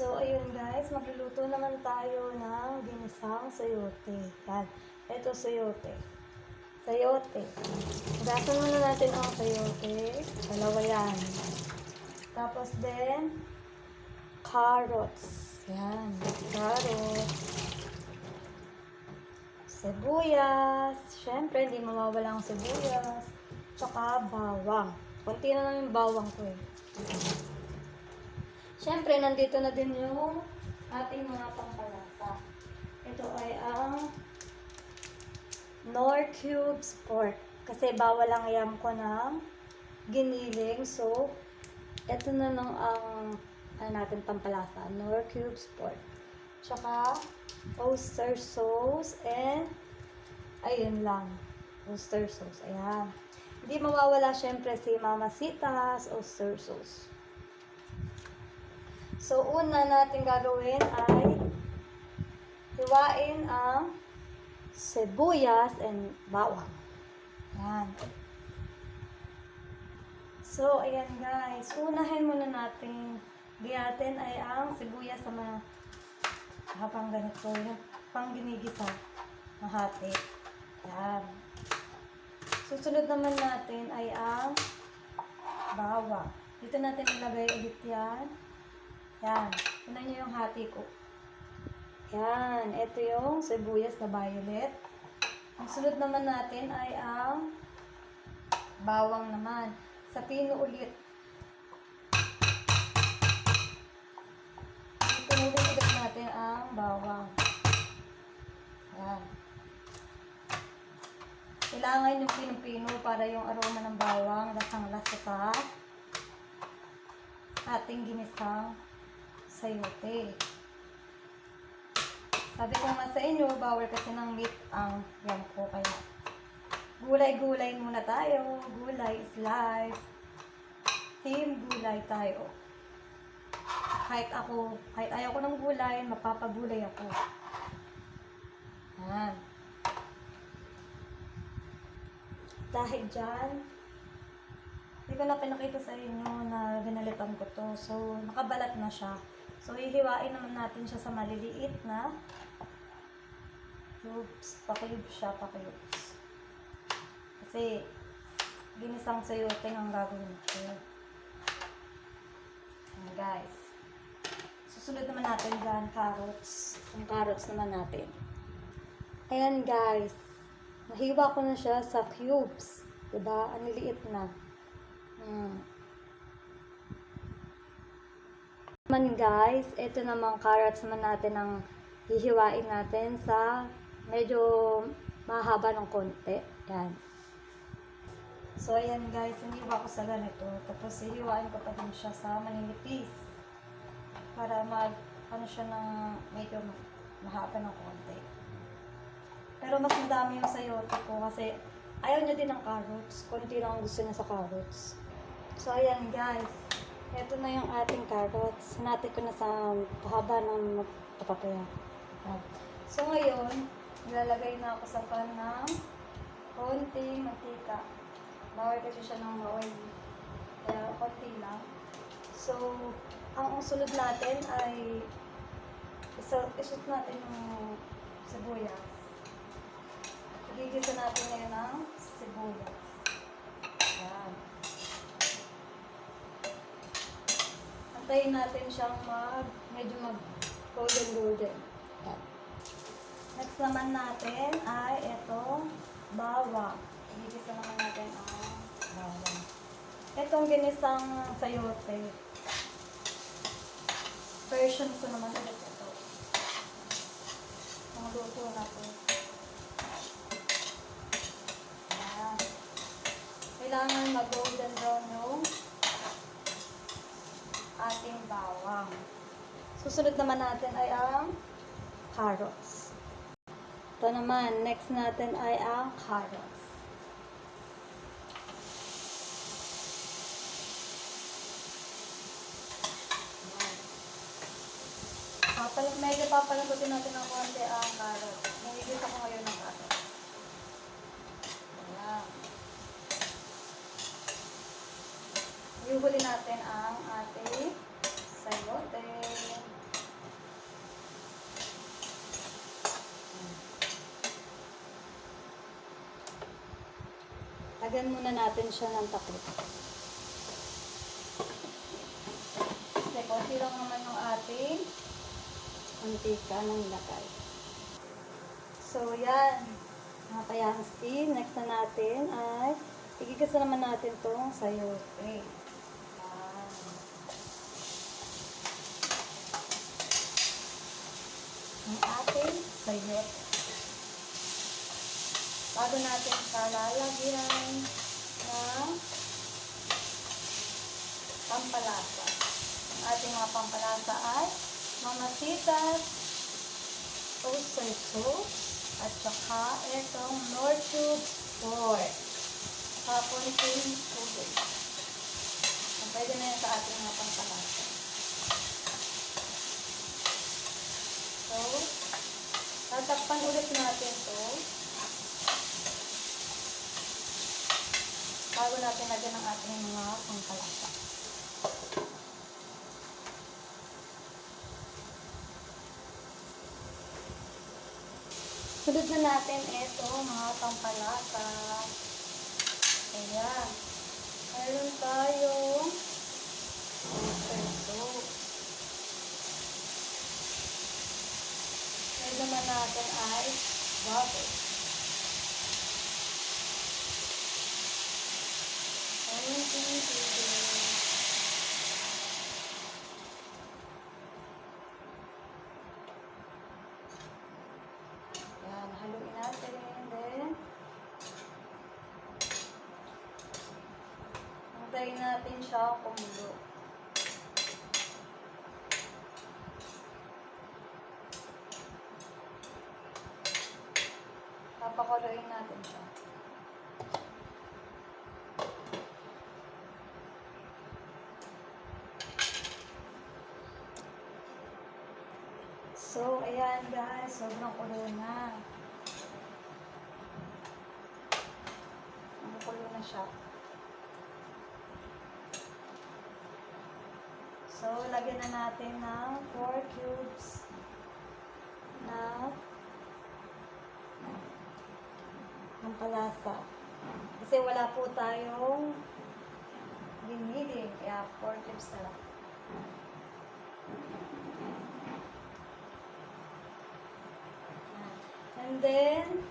So, ayun guys, magluluto naman tayo ng ginisang sayote. Yan. Ito sayote. Sayote. Hugasan muna natin ang sayote. Dalawa yan. Tapos din, carrots. Yan. Carrots. Sibuyas. Siyempre, hindi mawawala ang sibuyas. Tsaka bawang. Kunti na lang yung bawang ko eh. Siyempre, nandito na din yung ating mga pampalasa. Ito ay ang Knorr cubes pork. Kasi bawal ang yam ko ng giniling. So, ito na lang ang natin pampalasa. Knorr cubes pork. Tsaka, oyster sauce and ayun lang. Oyster sauce. Ayan. Hindi mawawala syempre si Mamacita's oyster sauce. So, una natin gagawin ay hiwain ang sibuyas and bawang. Ayan. So, ayan guys. Unahin muna natin giyatin ay ang sibuyas na habang ganito. Yung pang ginigisa. Mahati. Ayan. Susunod naman natin ay ang bawang. Dito natin ilagay ulit yan. Yan. Tignan nyo yung hati ko. Yan. Ito yung sibuyas na violet. Ang sunod naman natin ay ang bawang naman. Sa pino ulit. Pinulit ulit natin ang bawang. Yan. Kailangan yung pinong-pino para yung aroma ng bawang lasang-lasa sa ating ginisang sayote. Sabi ko nga sa inyo, bawal kasi ng meat ang yam ko. Kaya gulay-gulay muna tayo. Gulay is life. Team gulay tayo. Kahit ayaw ko ng gulay, mapapagulay ako. Yan. Dahil dyan, hindi ko na pinakita sa inyo na binalitan ko to. So, nakabalat na siya. So, hihiwain naman natin siya sa maliliit na cubes. Pa-cubes siya, pa-cubes. Kasi, ginisang sayote ang gagawin ko. Ayan, guys. Susunod naman natin dyan, carrots. Yung carrots naman natin. Ayan, guys. Nahiwa ko na siya sa cubes. Diba? Ang liliit na. Naman guys, ito namang carrots naman natin ang hihiwain natin sa medyo mahaba ng konti. Yan. So, ayan guys, hiniwa ko sa ganito. Tapos, hihiwain ko pa din siya sa maninipis. Para ano siya ng medyo mahaba ng konti. Pero mas madami yung sayote ko kasi ayaw niya din ng carrots. Konti lang ang gusto niya sa carrots. So, ayan guys. Ito na yung ating carrots. Hinati ko na sa pahaba ng papaya. So, ngayon, nilalagay na ako sa pan ng konting mantika. Bawal kasi siya ng oil. Kaya, konti lang. So, ang sunod natin ay isut natin yung sibuyas. Igigisa natin ngayon ang sibuyas. Ayan. Antayin natin siyang medyo golden. Next naman natin ay ito, bawang. Igigisa naman natin ang bawang. Itong ginisang sayote. Version ko naman ulit ito. Ang luto na po. Ayan. Kailangan mag-golden brown yung ating bawang. Susunod naman natin ay ang carrots. Ito naman, next natin ay ang carrots. Medyo papalagutin natin ng konti ang carrots. Nangigisa ko ngayon ng carrots. Ayan. Ihuli natin ang ating sayote. Lagyan muna natin siya ng takip. Kasi konti lang naman yung ating mantika ng nilagay. So, yan. Mga kayangski, next na natin ay igigisa naman natin itong sayote. Ang ating sayote. Bago natin siya lalagyan ng pampalasa. Ang ating mga pampalasa ay Mamacitas, oyster sauce, at saka itong Knorr Cube pork. Tapon yung tubig. Pwede na yan sa ating mga pampalasa. So, tatakpan ulit natin ito bago natin lagyan ng ating mga pampalasa. Sunod na natin ito mga pampalasa. Ayan. Meron tayong oyster sauce. Meron naman natin ay butter. Yan, haluin natin. Then, antayin natin siya kumulo. Papakuluin natin siya. So, ayan guys, sobrang kulo na. Kulo na siya. So, lagyan na natin ng 4 cubes na pampalasa. Kasi wala po tayong binili. Kaya 4 cubes na lang. And then,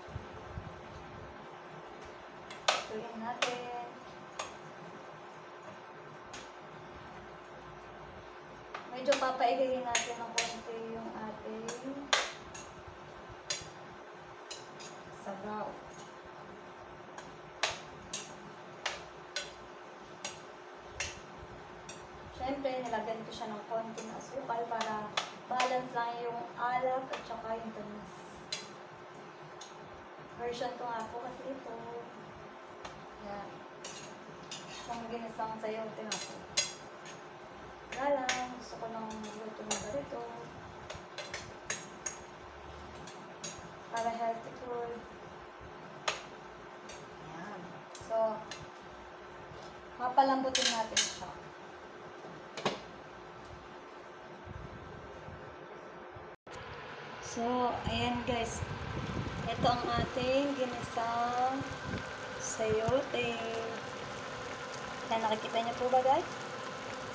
tuloy natin. Medyo papaigayin natin ng konti yung ating sabaw. Siyempre, nilagyan ko siya ng konti na asukal para balance lang yung alat at saka yung tamis. Version ko nga po kasi ito. Yan. Kung ginisang sayote nga po. Wala lang. Gusto ko ng luto na ganito. Para healthy food. Yan. So, papalambutin natin siya. So, ayan guys. Ito ang ating ginisang sayote. Yan, nakikita niyo po ba guys?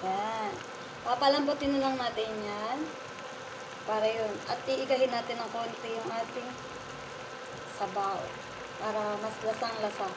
Yan. Papalambutin na lang natin yan. Para yun. At iigahin natin ng konti yung ating sabaw. Para mas lasang-lasa.